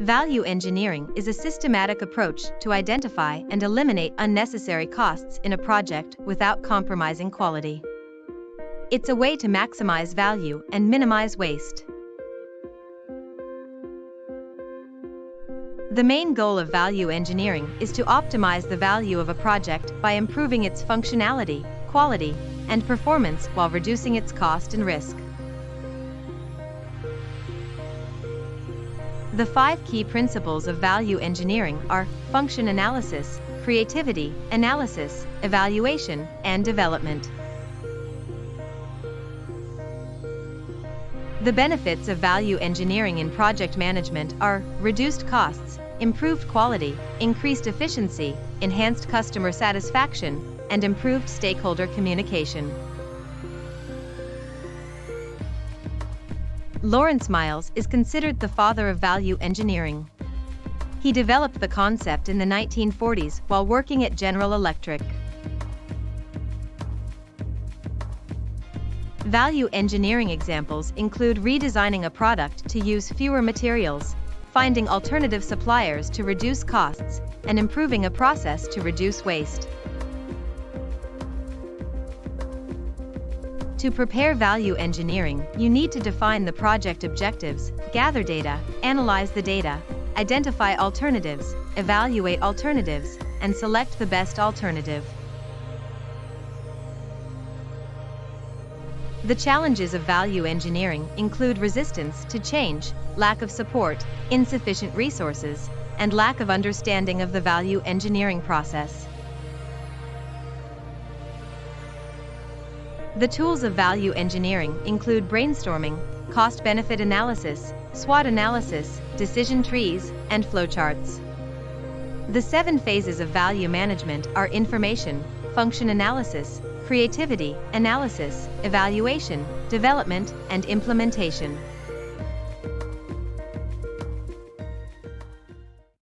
Value engineering is a systematic approach to identify and eliminate unnecessary costs in a project without compromising quality. It's a way to maximize value and minimize waste. The main goal of value engineering is to optimize the value of a project by improving its functionality, quality, and performance while reducing its cost and risk. The 5 key principles of value engineering are function analysis, creativity, analysis, evaluation, and development. The benefits of value engineering in project management are reduced costs, improved quality, increased efficiency, enhanced customer satisfaction, and improved stakeholder communication. Lawrence Miles is considered the father of value engineering. He developed the concept in the 1940s while working at General Electric. Value engineering examples include redesigning a product to use fewer materials, finding alternative suppliers to reduce costs, and improving a process to reduce waste. To prepare value engineering, you need to define the project objectives, gather data, analyze the data, identify alternatives, evaluate alternatives, and select the best alternative. The challenges of value engineering include resistance to change, lack of support, insufficient resources, and lack of understanding of the value engineering process. The tools of value engineering include brainstorming, cost-benefit analysis, SWOT analysis, decision trees, and flowcharts. The 7 phases of value management are information, function analysis, creativity, analysis, evaluation, development, and implementation.